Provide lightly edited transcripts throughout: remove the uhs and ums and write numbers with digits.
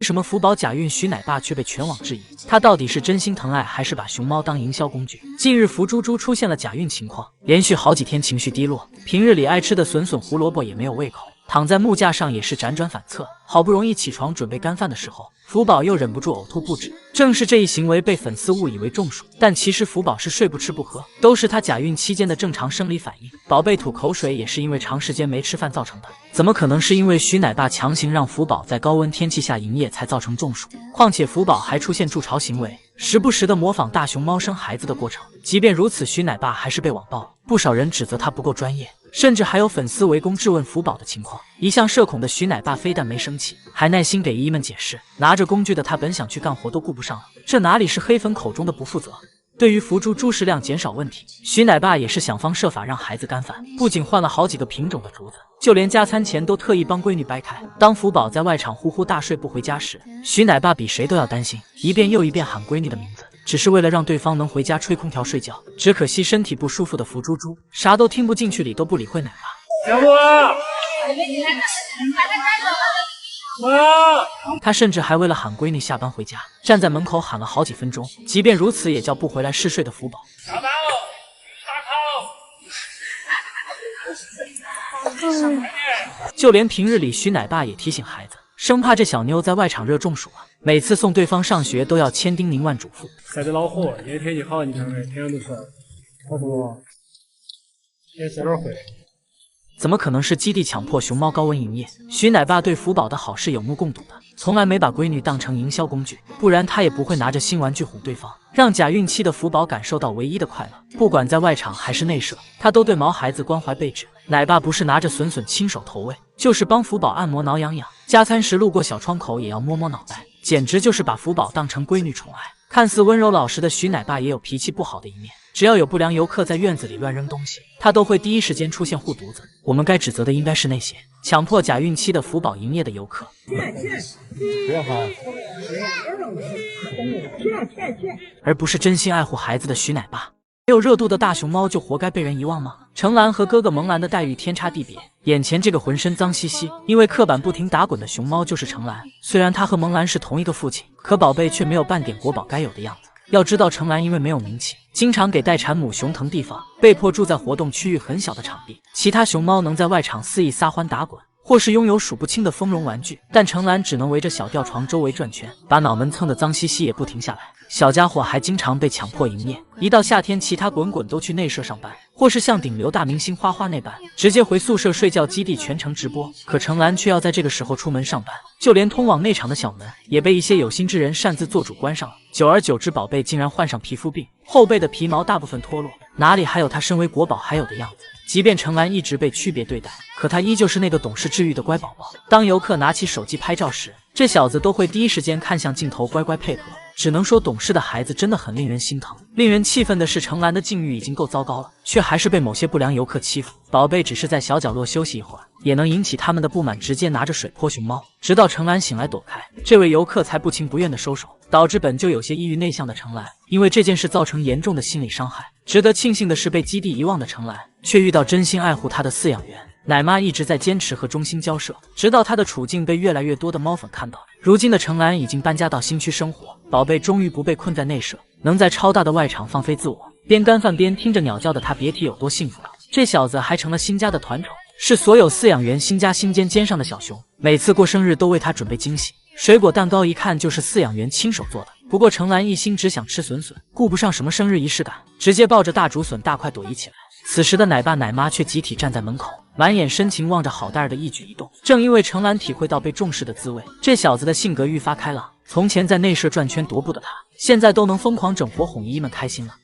为什么福宝假孕徐奶爸却被全网质疑？他到底是真心疼爱，还是把熊猫当营销工具？近日福猪猪出现了假孕情况，连续好几天情绪低落，平日里爱吃的笋笋胡萝卜也没有胃口，躺在木架上也是辗转反侧。好不容易起床准备干饭的时候，福宝又忍不住呕吐不止。正是这一行为被粉丝误以为中暑，但其实福宝是睡不吃不喝，都是他假孕期间的正常生理反应。宝贝吐口水也是因为长时间没吃饭造成的，怎么可能是因为徐奶爸强行让福宝在高温天气下营业才造成中暑？况且福宝还出现筑巢行为，时不时的模仿大熊猫生孩子的过程。即便如此，徐奶爸还是被网暴，不少人指责他不够专业，甚至还有粉丝围攻质问福宝的情况。一向社恐的徐奶爸非但没生气，还耐心给姨姨们解释，拿着工具的他本想去干活都顾不上了，这哪里是黑粉口中的不负责？对于福猪猪食量减少问题，徐奶爸也是想方设法让孩子干饭，不仅换了好几个品种的竹子，就连加餐前都特意帮闺女掰开。当福宝在外场呼呼大睡不回家时，徐奶爸比谁都要担心，一遍又一遍喊闺女的名字，只是为了让对方能回家吹空调睡觉。只可惜身体不舒服的福猪猪啥都听不进去，理都不理会奶爸。小波，他甚至还为了喊闺女下班回家，站在门口喊了好几分钟，即便如此也叫不回来嗜睡的福宝。下班哦，就连平日里徐奶爸也提醒孩子，生怕这小妞在外场热中暑了，每次送对方上学都要千叮咛万嘱咐。晒得恼火，今天天气好，你看看天上都是，他说先晒点灰。怎么可能是基地强迫熊猫高温营业？徐奶爸对福宝的好是有目共睹的，从来没把闺女当成营销工具，不然他也不会拿着新玩具哄对方，让假孕期的福宝感受到唯一的快乐。不管在外场还是内舍，他都对毛孩子关怀备至。奶爸不是拿着笋笋亲手投喂，就是帮福宝按摩挠痒痒，加餐时路过小窗口也要摸摸脑袋，简直就是把福宝当成闺女宠爱。看似温柔老实的徐奶爸也有脾气不好的一面，只要有不良游客在院子里乱扔东西，他都会第一时间出现护犊子。我们该指责的应该是那些强迫假孕期的福宝营业的游客。不要喊，而不是真心爱护孩子的徐奶爸。没有热度的大熊猫就活该被人遗忘吗？程兰和哥哥萌兰的待遇天差地别，眼前这个浑身脏兮兮，因为刻板不停打滚的熊猫就是程兰。虽然他和萌兰是同一个父亲，可宝贝却没有半点国宝该有的样子。要知道程兰因为没有名气，经常给待产母熊腾地方，被迫住在活动区域很小的场地。其他熊猫能在外场肆意撒欢打滚，或是拥有数不清的丰容玩具，但程兰只能围着小吊床周围转圈，把脑门蹭得脏兮兮也不停下来。小家伙还经常被强迫营业，一到夏天，其他滚滚都去内舍上班，或是像顶流大明星花花那般，直接回宿舍睡觉，基地全程直播。可程兰却要在这个时候出门上班，就连通往内场的小门也被一些有心之人擅自做主关上了。久而久之，宝贝竟然患上皮肤病，后背的皮毛大部分脱落，哪里还有他身为国宝还有的样子？即便程兰一直被区别对待，可他依旧是那个懂事治愈的乖宝宝。当游客拿起手机拍照时，这小子都会第一时间看向镜头，乖乖配合。只能说懂事的孩子真的很令人心疼。令人气愤的是，程兰的境遇已经够糟糕了，却还是被某些不良游客欺负。宝贝只是在小角落休息一会儿，也能引起他们的不满，直接拿着水泼熊猫，直到程兰醒来躲开，这位游客才不情不愿的收手，导致本就有些抑郁内向的程兰因为这件事造成严重的心理伤害。值得庆幸的是，被基地遗忘的程兰却遇到真心爱护她的饲养员。奶妈一直在坚持和中心交涉，直到她的处境被越来越多的猫粉看到。如今的程兰已经搬家到新区生活，宝贝终于不被困在内舍，能在超大的外场放飞自我，边干饭边听着鸟叫的她，别提有多幸福了。这小子还成了新家的团宠，是所有饲养员新家新肩上的小熊，每次过生日都为他准备惊喜，水果蛋糕一看就是饲养员亲手做的。不过程兰一心只想吃笋笋，顾不上什么生日仪式感，直接抱着大竹笋大快朵颐起来。此时的奶爸奶妈却集体站在门口，满眼深情望着好蛋儿的一举一动。正因为程兰体会到被重视的滋味，这小子的性格愈发开朗。从前在内舍转圈踱步的他，现在都能疯狂整活哄姨姨们开心了。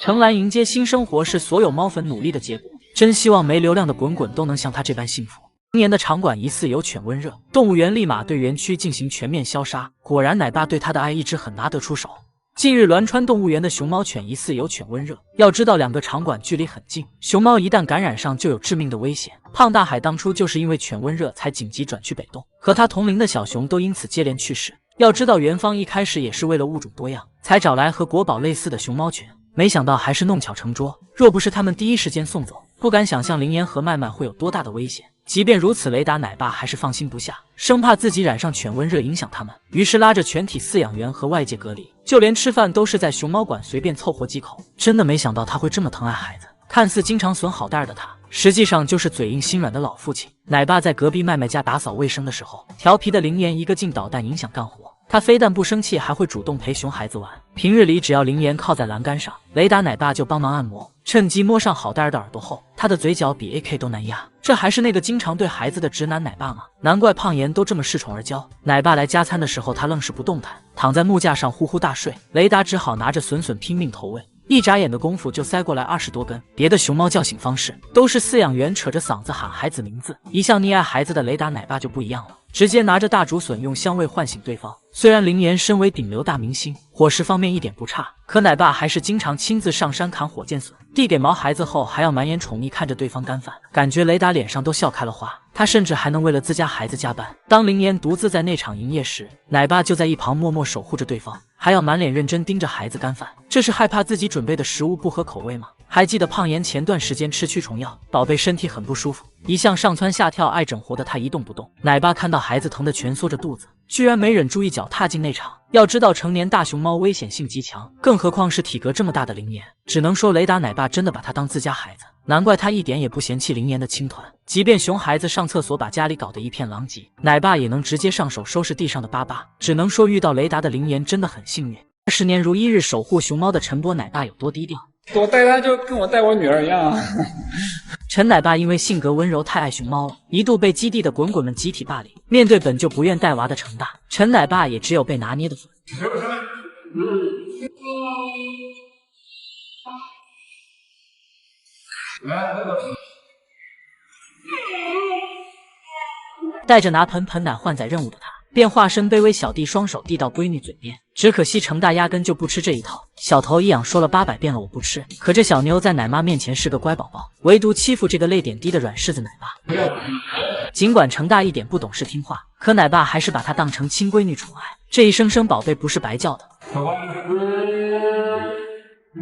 程兰迎接新生活是所有猫粉努力的结果，真希望没流量的滚滚都能像他这般幸福。今年的场馆疑似有犬瘟热，动物园立马对园区进行全面消杀。果然奶爸对他的爱一直很拿得出手。近日栾川动物园的熊猫犬疑似有犬瘟热，要知道两个场馆距离很近，熊猫一旦感染上就有致命的危险。胖大海当初就是因为犬瘟热才紧急转去北洞，和他同龄的小熊都因此接连去世。要知道园方一开始也是为了物种多样才找来和国宝类似的熊猫犬，没想到还是弄巧成拙，若不是他们第一时间送走，不敢想象林岩和麦麦会有多大的危险。即便如此，雷达奶爸还是放心不下，生怕自己染上犬瘟热影响他们，于是拉着全体饲养员和外界隔离，就连吃饭都是在熊猫馆随便凑合几口。真的没想到他会这么疼爱孩子，看似经常损好蛋儿的他，实际上就是嘴硬心软的老父亲。奶爸在隔壁麦麦家打扫卫生的时候，调皮的林岩一个劲捣蛋影响干活。他非但不生气，还会主动陪熊孩子玩。平日里只要林岩靠在栏杆上，雷达奶爸就帮忙按摩，趁机摸上好蛋儿的耳朵后，他的嘴角比 AK 都难压。这还是那个经常对孩子的直男奶爸吗？难怪胖妍都这么恃宠而骄。奶爸来加餐的时候，他愣是不动弹，躺在木架上呼呼大睡。雷达只好拿着笋笋拼命投喂。一眨眼的功夫就塞过来20多根。别的熊猫叫醒方式都是饲养员扯着嗓子喊孩子名字，一向溺爱孩子的雷达奶爸就不一样了，直接拿着大竹笋用香味唤醒对方。虽然林岩身为顶流大明星，伙食方面一点不差，可奶爸还是经常亲自上山砍火箭笋，递给毛孩子后还要满眼宠溺看着对方干饭，感觉雷达脸上都笑开了花。他甚至还能为了自家孩子加班。当林岩独自在内场营业时，奶爸就在一旁默默守护着对方，还要满脸认真盯着孩子干饭。这是害怕自己准备的食物不合口味吗？还记得胖妍前段时间吃驱虫药，宝贝身体很不舒服，一向上蹿下跳爱整活的他一动不动。奶爸看到孩子疼得蜷缩着肚子，居然没忍住一脚踏进内场。要知道成年大熊猫危险性极强，更何况是体格这么大的林岩，只能说雷达奶爸真的把他当自家孩子，难怪他一点也不嫌弃林岩的青团。即便熊孩子上厕所把家里搞得一片狼藉，奶爸也能直接上手收拾地上的粑粑。只能说遇到雷达的林岩真的很幸运。20年如一日守护熊猫的陈波奶爸有多低调？我带他就跟我带我女儿一样啊。陈奶爸因为性格温柔太爱熊猫了，一度被基地的滚滚们集体霸凌。面对本就不愿带娃的陈大，陈奶爸也只有被拿捏的份。带着拿盆盆奶换载任务的他，便化身卑微小弟，双手递到闺女嘴边。只可惜程大压根就不吃这一套，小头一痒说了800遍了我不吃，可这小妞在奶妈面前是个乖宝宝，唯独欺负这个泪点低的软柿子奶爸。尽管程大一点不懂事听话，可奶爸还是把她当成亲闺女宠爱，这一声声宝贝不是白叫的。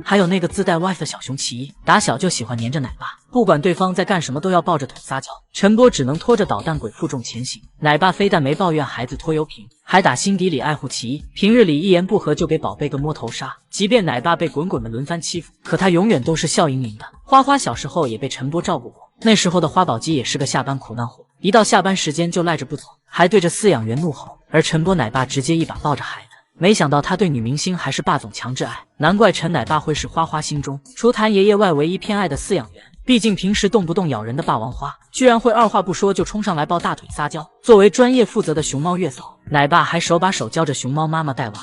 还有那个自带 wife 的小熊奇一，打小就喜欢黏着奶爸，不管对方在干什么都要抱着腿撒娇。陈波只能拖着捣蛋鬼负重前行，奶爸非但没抱怨孩子拖油瓶，还打心底里爱护奇一。平日里一言不合就给宝贝个摸头杀，即便奶爸被滚滚们轮番欺负，可他永远都是笑盈盈的。花花小时候也被陈波照顾过，那时候的花宝鸡也是个下班苦难户，一到下班时间就赖着不走，还对着饲养员怒吼，而陈波奶爸直接一把抱着孩子。没想到他对女明星还是霸总强制爱，难怪陈奶爸会是花花心中除谭爷爷外唯一偏爱的饲养员。毕竟平时动不动咬人的霸王花，居然会二话不说就冲上来抱大腿撒娇。作为专业负责的熊猫月嫂，奶爸还手把手教着熊猫妈妈带娃。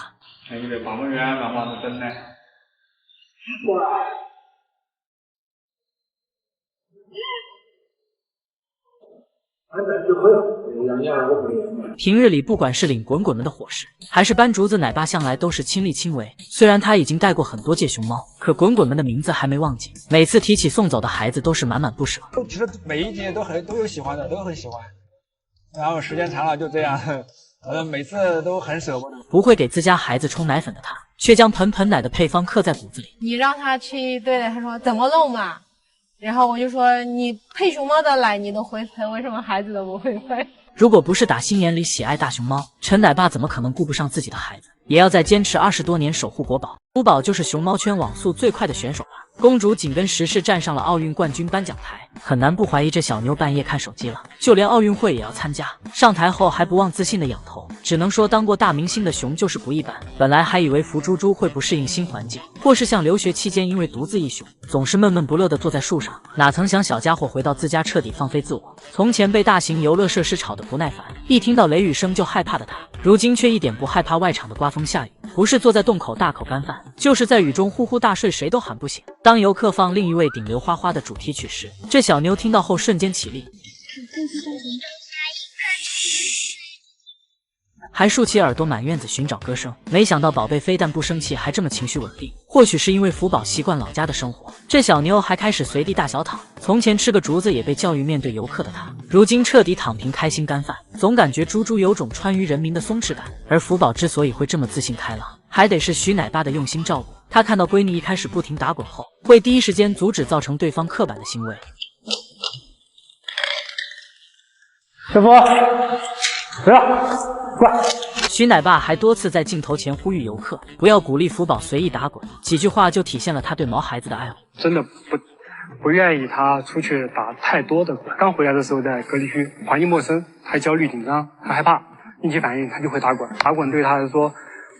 你的保姆员妈妈是真的。平日里不管是领滚滚们的伙食，还是搬竹子，奶爸向来都是亲力亲为。虽然他已经带过很多届熊猫，可滚滚们的名字还没忘记。每次提起送走的孩子，都是满满不舍。其实每一届都有喜欢的，都很喜欢。然后时间长了就这样，每次都很舍不得。不会给自家孩子冲奶粉的他，却将盆盆奶的配方刻在骨子里。你让他去对待，他说怎么弄嘛？然后我就说你配熊猫的奶你都会喷，为什么孩子都不会喷？如果不是打心眼里喜爱大熊猫，陈奶爸怎么可能顾不上自己的孩子？也要再坚持20多年守护国宝。国宝就是熊猫圈网速最快的选手了。公主紧跟时事站上了奥运冠军颁奖台，很难不怀疑这小妞半夜看手机了。就连奥运会也要参加，上台后还不忘自信的仰头。只能说当过大明星的熊就是不一般。本来还以为福猪猪会不适应新环境，或是像留学期间因为独自一熊总是闷闷不乐地坐在树上，哪曾想小家伙回到自家彻底放飞自我。从前被大型游乐设施吵得不耐烦，一听到雷雨声就害怕的他，如今却一点不害怕外场的刮风下雨，不是坐在洞口大口干饭，就是在雨中呼呼大睡，谁都喊不醒。当游客放另一位顶流花花的主题曲时，这小妞听到后瞬间起立，还竖起耳朵满院子寻找歌声。没想到宝贝非但不生气，还这么情绪稳定。或许是因为福宝习惯老家的生活，这小妞还开始随地大小躺。从前吃个竹子也被教育面对游客的她，如今彻底躺平开心干饭，总感觉猪猪有种川渝人民的松弛感。而福宝之所以会这么自信开朗，还得是徐奶爸的用心照顾。他看到闺女一开始不停打滚后，会第一时间阻止造成对方刻板的行为。小福，来了，过来。徐奶爸还多次在镜头前呼吁游客不要鼓励福宝随意打滚，几句话就体现了他对毛孩子的爱护。真的不愿意他出去打太多的滚。刚回来的时候在隔离区，环境陌生，还焦虑紧张，还害怕，应激反应他就会打滚。打滚对他来说，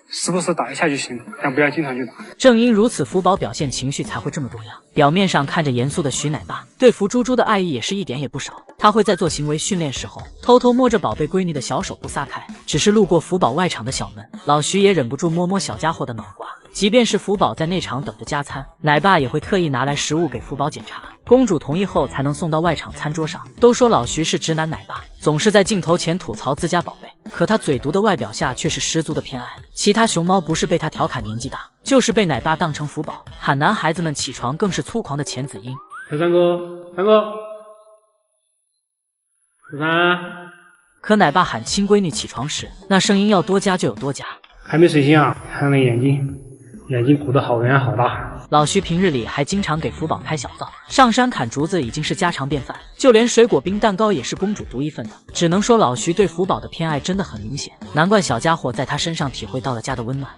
时不时打一下就行，但不要经常去打。正因如此，福宝表现情绪才会这么多样。表面上看着严肃的徐奶爸，对福猪猪的爱意也是一点也不少。他会在做行为训练时候，偷偷摸着宝贝闺女的小手不撒开。只是路过福宝外场的小门，老徐也忍不住摸摸小家伙的脑瓜。即便是福宝在内场等着加餐，奶爸也会特意拿来食物给福宝检查。公主同意后才能送到外场餐桌上。都说老徐是直男奶爸，总是在镜头前吐槽自家宝贝，可他嘴毒的外表下却是十足的偏爱。其他熊猫不是被他调侃年纪大，就是被奶爸当成福宝，喊男孩子们起床更是粗狂的前子音。小三哥，三哥，小三，可奶爸喊亲闺女起床时，那声音要多加就有多加。还没睡醒啊？看那眼睛鼓得好圆好大。老徐平日里还经常给福宝开小灶，上山砍竹子已经是家常便饭，就连水果冰蛋糕也是公主独一份的。只能说老徐对福宝的偏爱真的很明显，难怪小家伙在他身上体会到了家的温暖。